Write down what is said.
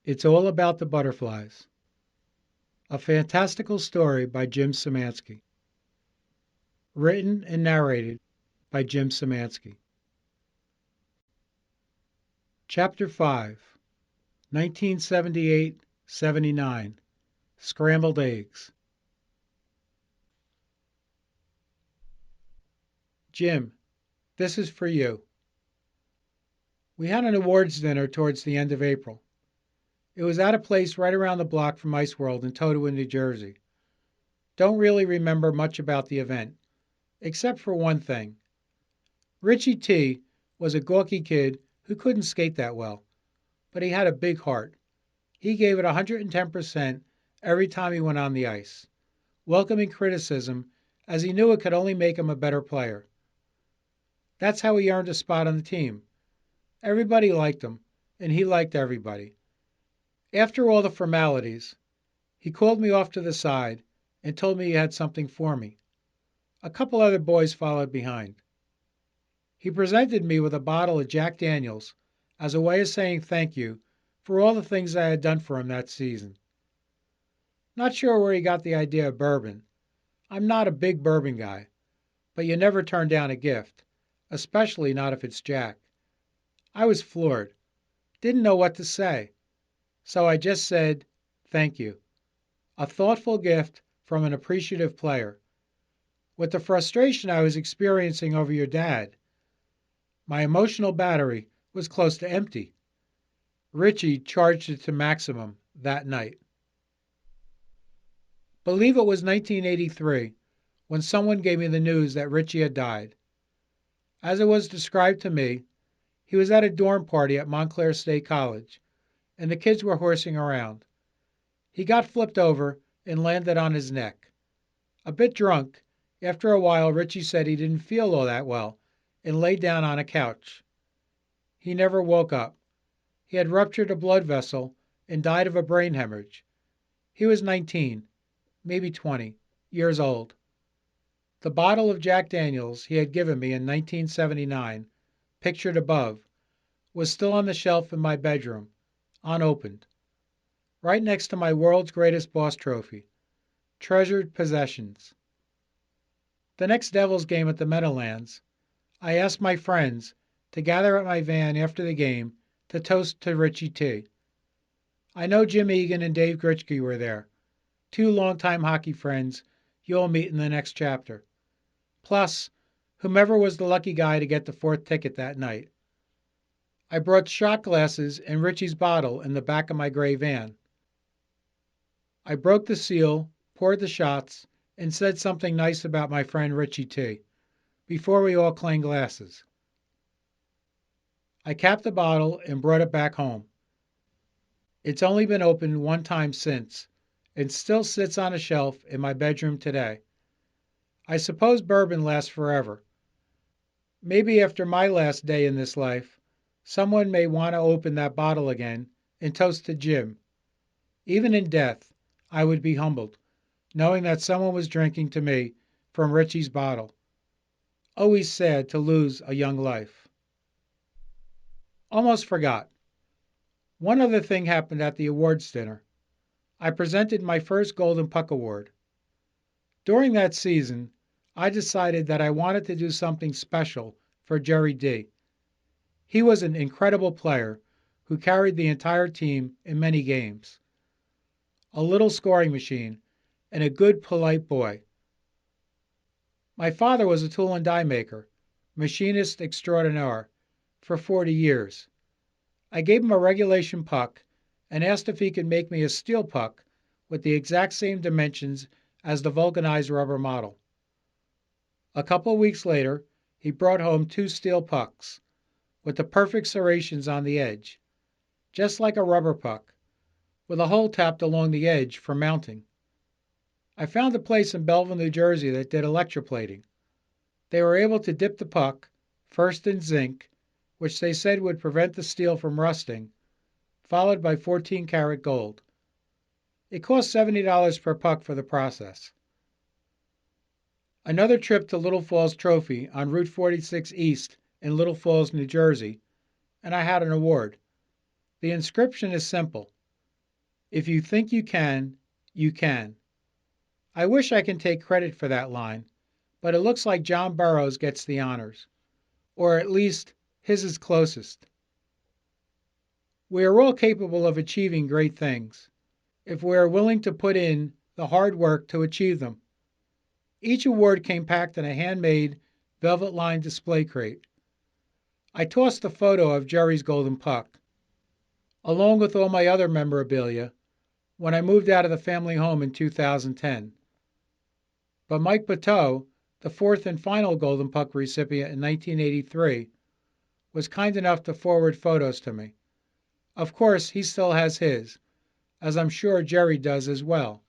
It's All About the Butterflies, a fantastical story by Jim Szymanski. Written and narrated by Jim Szymanski. Chapter 5, 1978-79, Scrambled Eggs. Jim, this is for you. We had an awards dinner towards the end of April. It was at a place right around the block from Ice World in Totowa, New Jersey. Don't really remember much about the event, except for one thing. Richie T was a gawky kid who couldn't skate that well, but he had a big heart. He gave it 110% every time he went on the ice, welcoming criticism as he knew it could only make him a better player. That's how he earned a spot on the team. Everybody liked him, and he liked everybody. After all the formalities, he called me off to the side and told me he had something for me. A couple other boys followed behind. He presented me with a bottle of Jack Daniels as a way of saying thank you for all the things I had done for him that season. Not sure where he got the idea of bourbon. I'm not a big bourbon guy, but you never turn down a gift, especially not if it's Jack. I was floored, didn't know what to say, so I just said, thank you. A thoughtful gift from an appreciative player. With the frustration I was experiencing over your dad, my emotional battery was close to empty. Richie charged it to maximum that night. Believe it was 1983 when someone gave me the news that Richie had died. As it was described to me, he was at a dorm party at Montclair State College, and the kids were horsing around. He got flipped over and landed on his neck. A bit drunk, after a while Richie said he didn't feel all that well and lay down on a couch. He never woke up. He had ruptured a blood vessel and died of a brain hemorrhage. He was 19, maybe 20, years old. The bottle of Jack Daniels he had given me in 1979, pictured above, was still on the shelf in my bedroom, unopened, right next to my world's greatest boss trophy, treasured possessions. The next Devils game at the Meadowlands, I asked my friends to gather at my van after the game to toast to Richie T. I know Jim Egan and Dave Gritschke were there, two longtime hockey friends you'll meet in the next chapter. Plus, whomever was the lucky guy to get the fourth ticket that night. I brought shot glasses and Richie's bottle in the back of my gray van. I broke the seal, poured the shots, and said something nice about my friend Richie T. before we all clanged glasses. I capped the bottle and brought it back home. It's only been opened one time since, and still sits on a shelf in my bedroom today. I suppose bourbon lasts forever. Maybe after my last day in this life, someone may want to open that bottle again and toast to Jim. Even in death, I would be humbled, knowing that someone was drinking to me from Richie's bottle. Always sad to lose a young life. Almost forgot. One other thing happened at the awards dinner. I presented my first Golden Puck Award. During that season, I decided that I wanted to do something special for Jerry D. He was an incredible player who carried the entire team in many games. A little scoring machine and a good, polite boy. My father was a tool and die maker, machinist extraordinaire, for 40 years. I gave him a regulation puck and asked if he could make me a steel puck with the exact same dimensions as the vulcanized rubber model. A couple of weeks later, he brought home 2 steel pucks with the perfect serrations on the edge, just like a rubber puck, with a hole tapped along the edge for mounting. I found a place in Belleville, New Jersey that did electroplating. They were able to dip the puck, first in zinc, which they said would prevent the steel from rusting, followed by 14-karat gold. It cost $70 per puck for the process. Another trip to Little Falls Trophy on Route 46 East in Little Falls, New Jersey, and I had an award. The inscription is simple. If you think you can, you can. I wish I can take credit for that line, but it looks like John Burroughs gets the honors, or at least his is closest. We are all capable of achieving great things if we are willing to put in the hard work to achieve them. Each award came packed in a handmade, velvet-lined display crate. I tossed a photo of Jerry's golden puck, along with all my other memorabilia, when I moved out of the family home in 2010. But Mike Bateau, the fourth and final Golden Puck recipient in 1983, was kind enough to forward photos to me. Of course, he still has his, as I'm sure Jerry does as well.